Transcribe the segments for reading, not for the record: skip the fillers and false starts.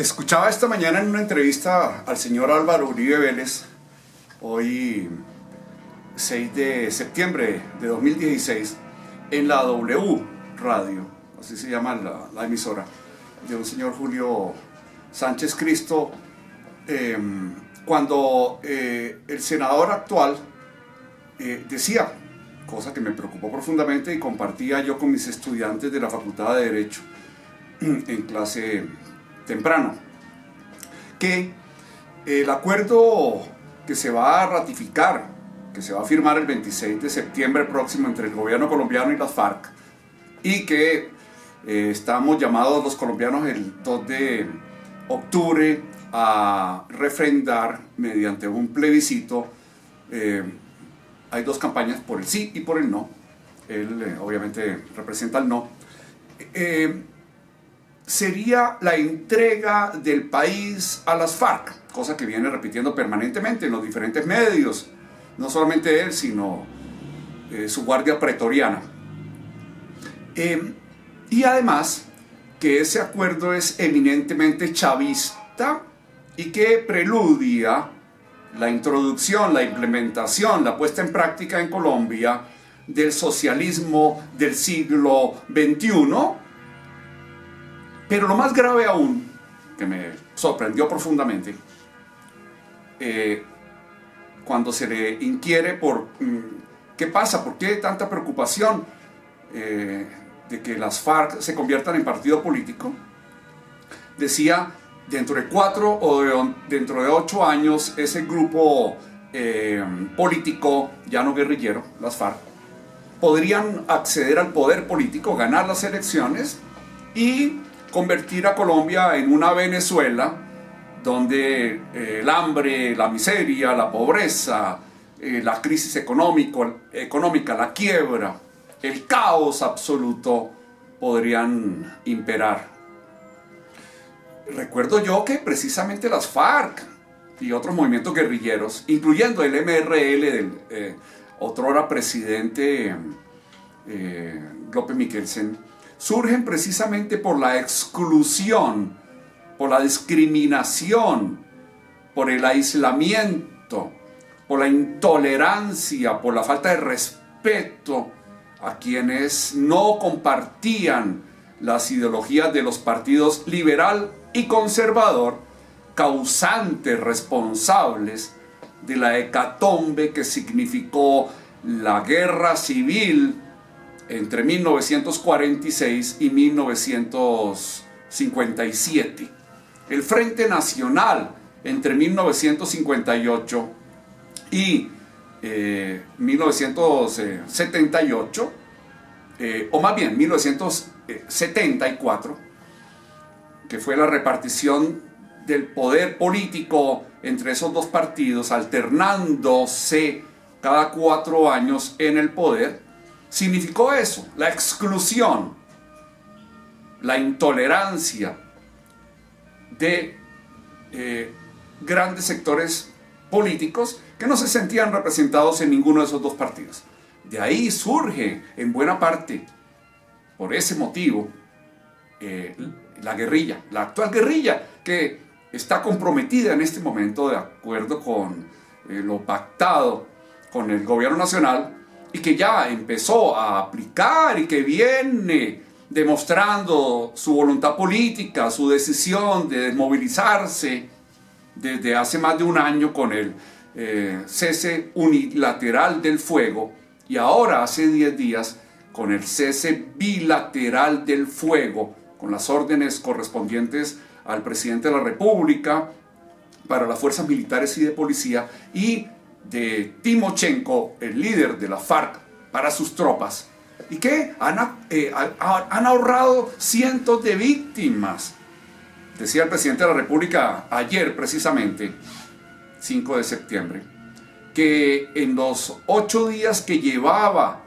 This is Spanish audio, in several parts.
Escuchaba esta mañana en una entrevista al señor Álvaro Uribe Vélez, hoy 6 de septiembre de 2016, en la W Radio, así se llama la emisora, de un señor Julio Sánchez Cristo, cuando el senador actual decía, cosa que me preocupó profundamente y compartía yo con mis estudiantes de la Facultad de Derecho en clase temprano, que el acuerdo que se va a ratificar, que se va a firmar el 26 de septiembre próximo entre el gobierno colombiano y las FARC, y que estamos llamados los colombianos el 2 de octubre a refrendar mediante un plebiscito. Hay dos campañas, por el sí y por el no. Él obviamente representa el no. Sería la entrega del país a las FARC, cosa que viene repitiendo permanentemente en los diferentes medios, no solamente él, sino su guardia pretoriana. Y además que ese acuerdo es eminentemente chavista y que preludia la introducción, la implementación, la puesta en práctica en Colombia del socialismo del siglo XXI. Pero lo más grave aún, que me sorprendió profundamente, cuando se le inquiere por qué pasa, por qué tanta preocupación de que las FARC se conviertan en partido político, decía, dentro de 4 o dentro de 8 años, ese grupo político, ya no guerrillero, las FARC, podrían acceder al poder político, ganar las elecciones y convertir a Colombia en una Venezuela donde el hambre, la miseria, la pobreza, la crisis económica, la quiebra, el caos absoluto podrían imperar. Recuerdo yo que precisamente las FARC y otros movimientos guerrilleros, incluyendo el MRL del otrora presidente López Miquelsen, surgen precisamente por la exclusión, por la discriminación, por el aislamiento, por la intolerancia, por la falta de respeto a quienes no compartían las ideologías de los partidos liberal y conservador, causantes, responsables de la hecatombe que significó la guerra civil entre 1946 y 1957. El Frente Nacional entre 1958 y 1978, o más bien 1974, que fue la repartición del poder político entre esos dos partidos, alternándose cada 4 años en el poder, significó eso, la exclusión, la intolerancia de grandes sectores políticos que no se sentían representados en ninguno de esos dos partidos. De ahí surge, en buena parte, por ese motivo, la guerrilla, la actual guerrilla, que está comprometida en este momento de acuerdo con lo pactado con el gobierno nacional, y que ya empezó a aplicar y que viene demostrando su voluntad política, su decisión de desmovilizarse desde hace más de un año con el cese unilateral del fuego, y ahora hace 10 días con el cese bilateral del fuego, con las órdenes correspondientes al presidente de la República para las fuerzas militares y de policía, y de Timochenko, el líder de la FARC, para sus tropas, y que han ahorrado cientos de víctimas. Decía el presidente de la República ayer, precisamente, 5 de septiembre, que en los 8 días que llevaba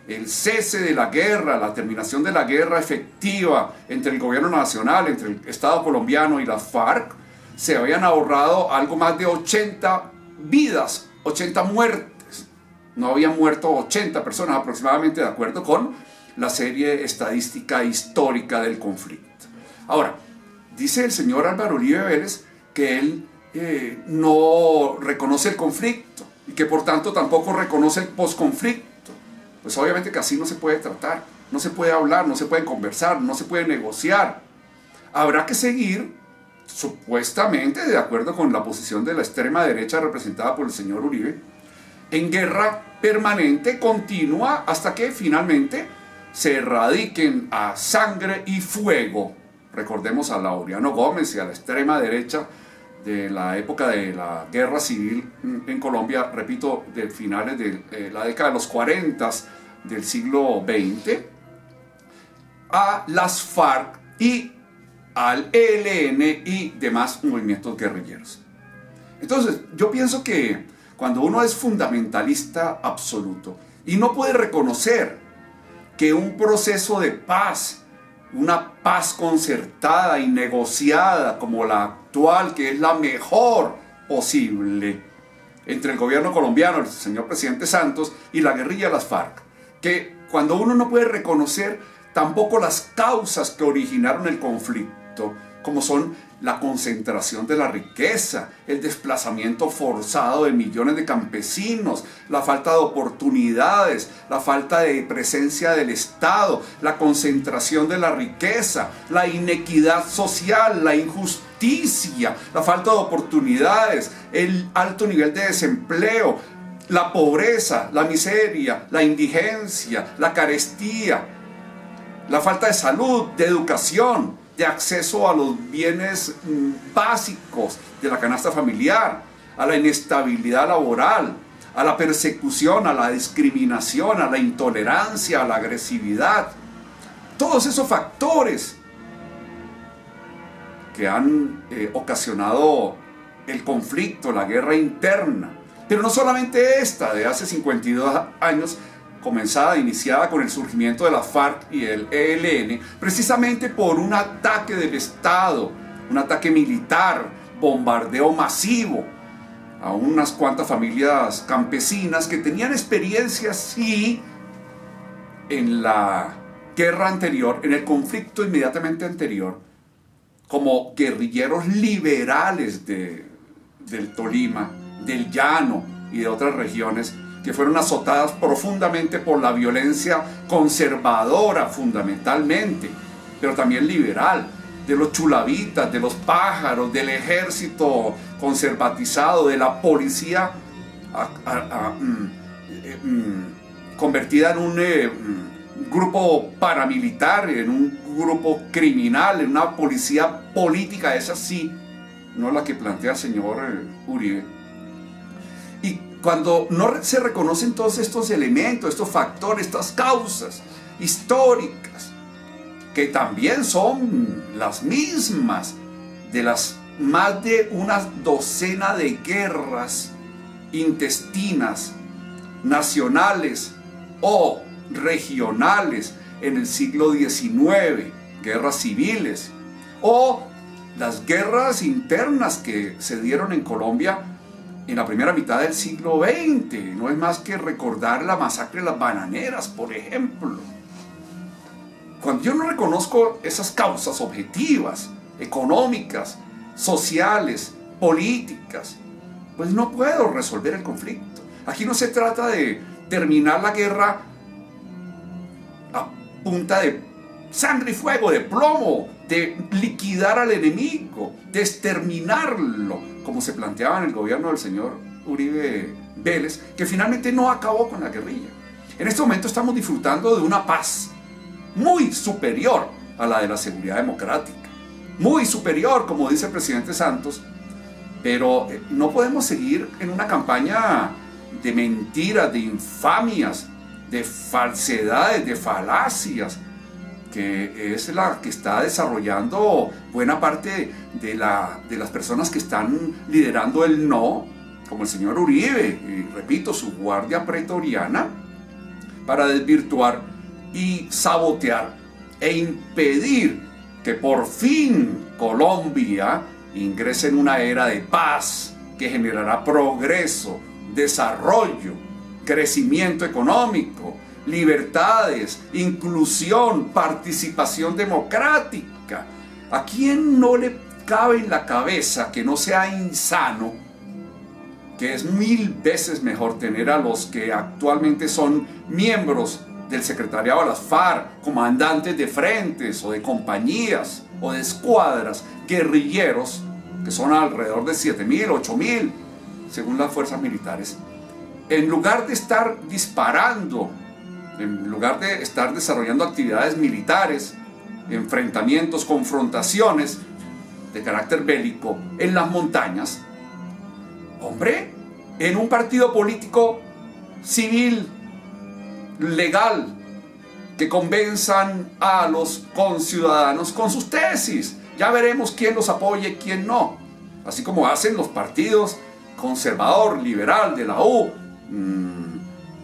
el cese de la guerra, la terminación de la guerra efectiva entre el gobierno nacional, entre el Estado colombiano y las FARC, se habían ahorrado algo más de 80 vidas, 80 muertes. No habían muerto 80 personas aproximadamente, de acuerdo con la serie estadística histórica del conflicto. Ahora, dice el señor Álvaro Uribe Vélez que él no reconoce el conflicto y que por tanto tampoco reconoce el posconflicto. Pues obviamente que así no se puede tratar, no se puede hablar, no se puede conversar, no se puede negociar. Habrá que seguir, supuestamente de acuerdo con la posición de la extrema derecha representada por el señor Uribe, en guerra permanente, continua, hasta que finalmente se erradiquen a sangre y fuego. Recordemos a Laureano Gómez y a la extrema derecha de la época de la guerra civil en Colombia, repito, de finales de la década de los 40 del siglo XX, a las FARC y al ELN y demás movimientos guerrilleros. Entonces, yo pienso que cuando uno es fundamentalista absoluto y no puede reconocer que un proceso de paz, una paz concertada y negociada como la actual, que es la mejor posible, entre el gobierno colombiano, el señor presidente Santos, y la guerrilla de las FARC, que cuando uno no puede reconocer tampoco las causas que originaron el conflicto, como son la concentración de la riqueza, el desplazamiento forzado de millones de campesinos, la falta de oportunidades, la falta de presencia del Estado, la concentración de la riqueza, la inequidad social, la injusticia, la falta de oportunidades, el alto nivel de desempleo, la pobreza, la miseria, la indigencia, la carestía, la falta de salud, de educación, de acceso a los bienes básicos de la canasta familiar, a la inestabilidad laboral, a la persecución, a la discriminación, a la intolerancia, a la agresividad. Todos esos factores que han ocasionado el conflicto, la guerra interna. Pero no solamente esta de hace 52 años, iniciada con el surgimiento de la FARC y el ELN, precisamente por un ataque del Estado, un ataque militar, bombardeo masivo a unas cuantas familias campesinas que tenían experiencia, sí, en la guerra anterior, en el conflicto inmediatamente anterior, como guerrilleros liberales del Tolima, del Llano y de otras regiones, que fueron azotadas profundamente por la violencia conservadora fundamentalmente, pero también liberal, de los chulavitas, de los pájaros, del ejército conservatizado, de la policía convertida en un grupo paramilitar, en un grupo criminal, en una policía política, esa sí, no la que plantea el señor Uribe. Y cuando no se reconocen todos estos elementos, estos factores, estas causas históricas, que también son las mismas de las más de una docena de guerras intestinas, nacionales o regionales en el siglo XIX, guerras civiles, o las guerras internas que se dieron en Colombia en la primera mitad del siglo XX. No es más que recordar la masacre de las bananeras, por ejemplo. Cuando yo no reconozco esas causas objetivas, económicas, sociales, políticas, pues no puedo resolver el conflicto. Aquí no se trata de terminar la guerra a punta de sangre y fuego, de plomo, de liquidar al enemigo, de exterminarlo, como se planteaba en el gobierno del señor Uribe Vélez, que finalmente no acabó con la guerrilla. En este momento estamos disfrutando de una paz muy superior a la de la seguridad democrática, muy superior, como dice el presidente Santos, pero no podemos seguir en una campaña de mentiras, de infamias, de falsedades, de falacias, que es la que está desarrollando buena parte de las personas que están liderando el no, como el señor Uribe, y repito, su guardia pretoriana, para desvirtuar y sabotear e impedir que por fin Colombia ingrese en una era de paz que generará progreso, desarrollo, crecimiento económico, libertades, inclusión, participación democrática, ¿A quién no le cabe en la cabeza que no sea insano, que es 1000 veces mejor tener a los que actualmente son miembros del secretariado de las FARC, comandantes de frentes o de compañías o de escuadras, guerrilleros, que son alrededor de 7.000, 8.000, según las fuerzas militares, en lugar de estar disparando, en lugar de estar desarrollando actividades militares, enfrentamientos, confrontaciones de carácter bélico en las montañas, hombre, en un partido político civil, legal, que convenzan a los conciudadanos con sus tesis. Ya veremos quién los apoya y quién no, así como hacen los partidos conservador, liberal de la U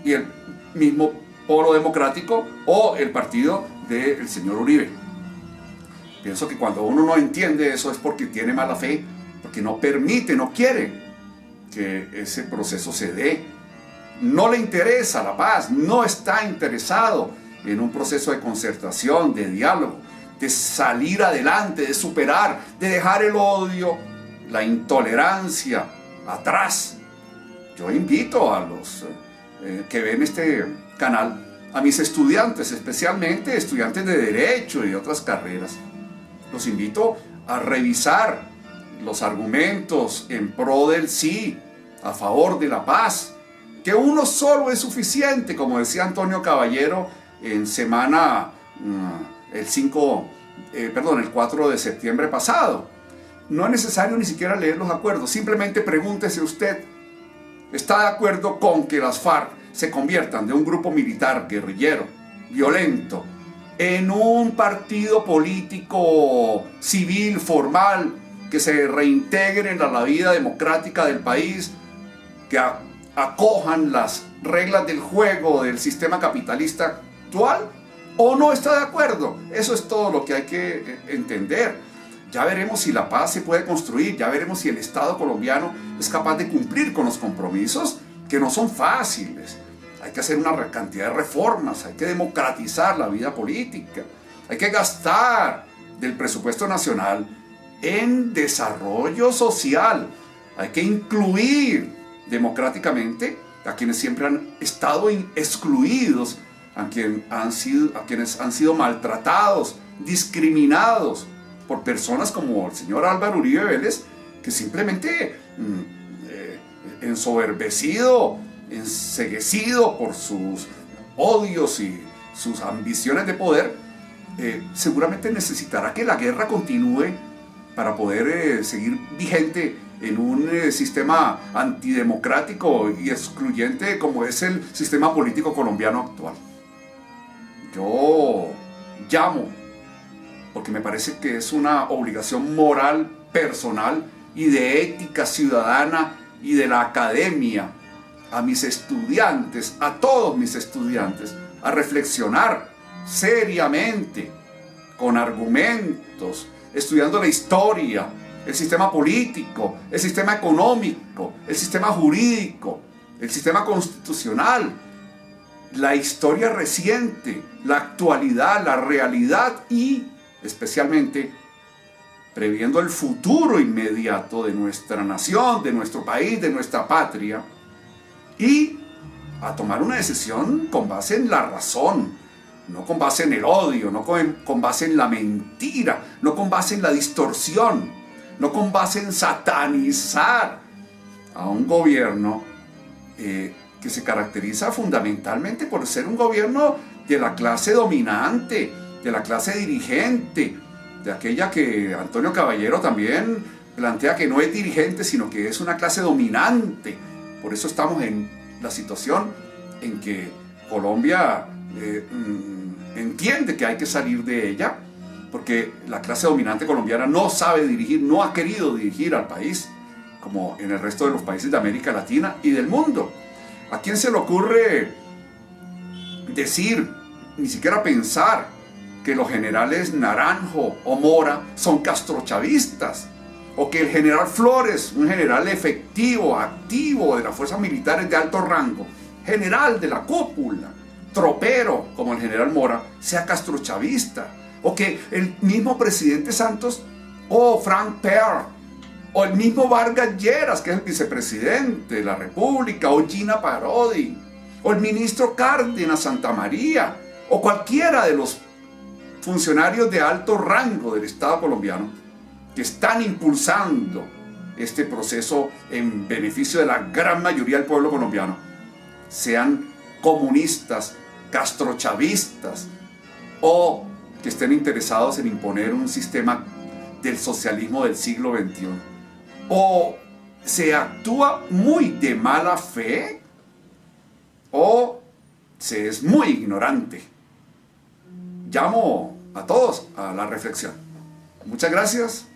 y el mismo Polo Democrático o el partido del señor Uribe. Pienso que cuando uno no entiende eso es porque tiene mala fe, porque no permite, no quiere que ese proceso se dé. No le interesa la paz, no está interesado en un proceso de concertación, de diálogo, de salir adelante, de superar, de dejar el odio, la intolerancia atrás. Yo invito a los que ven este canal, a mis estudiantes, especialmente estudiantes de Derecho y de otras carreras, los invito a revisar los argumentos en pro del sí, a favor de la paz, que uno solo es suficiente, como decía Antonio Caballero en semana el 4 de septiembre pasado. No es necesario ni siquiera leer los acuerdos, simplemente pregúntese usted, ¿está de acuerdo con que las FARC se conviertan de un grupo militar guerrillero, violento, en un partido político civil, formal, que se reintegren a la vida democrática del país, que acojan las reglas del juego del sistema capitalista actual, o no está de acuerdo? Eso es todo lo que hay que entender. Ya veremos si la paz se puede construir, ya veremos si el Estado colombiano es capaz de cumplir con los compromisos, que no son fáciles. Hay que hacer una cantidad de reformas, hay que democratizar la vida política, hay que gastar del presupuesto nacional en desarrollo social, hay que incluir democráticamente a quienes siempre han estado excluidos, a quienes han sido maltratados, discriminados por personas como el señor Álvaro Uribe Vélez, que simplemente ensoberbecido, enceguecido por sus odios y sus ambiciones de poder, seguramente necesitará que la guerra continúe para poder seguir vigente en un sistema antidemocrático y excluyente como es el sistema político colombiano actual. Yo llamo, porque me parece que es una obligación moral, personal y de ética ciudadana y de la academia, a mis estudiantes, a todos mis estudiantes, a reflexionar seriamente, con argumentos, estudiando la historia, el sistema político, el sistema económico, el sistema jurídico, el sistema constitucional, la historia reciente, la actualidad, la realidad y especialmente previendo el futuro inmediato de nuestra nación, de nuestro país, de nuestra patria, y a tomar una decisión con base en la razón, no con base en el odio, no con base en la mentira, no con base en la distorsión, no con base en satanizar a un gobierno que se caracteriza fundamentalmente por ser un gobierno de la clase dominante, de la clase dirigente, de aquella que Antonio Caballero también plantea que no es dirigente, sino que es una clase dominante. Por eso estamos en la situación en que Colombia entiende que hay que salir de ella, porque la clase dominante colombiana no sabe dirigir, no ha querido dirigir al país, como en el resto de los países de América Latina y del mundo. ¿A quién se le ocurre decir, ni siquiera pensar, que los generales Naranjo o Mora son castrochavistas? O que el general Flores, un general efectivo, activo de las fuerzas militares de alto rango, general de la cúpula, tropero como el general Mora, sea castrochavista. o que el mismo presidente Santos, o Frank Perl, o el mismo Vargas Lleras, que es el vicepresidente de la República, o Gina Parodi, o el ministro Cárdenas Santamaría, o cualquiera de los funcionarios de alto rango del Estado colombiano que están impulsando este proceso en beneficio de la gran mayoría del pueblo colombiano, sean comunistas, castrochavistas, o que estén interesados en imponer un sistema del socialismo del siglo XXI, o se actúa muy de mala fe, o se es muy ignorante. Llamo a todos a la reflexión. Muchas gracias.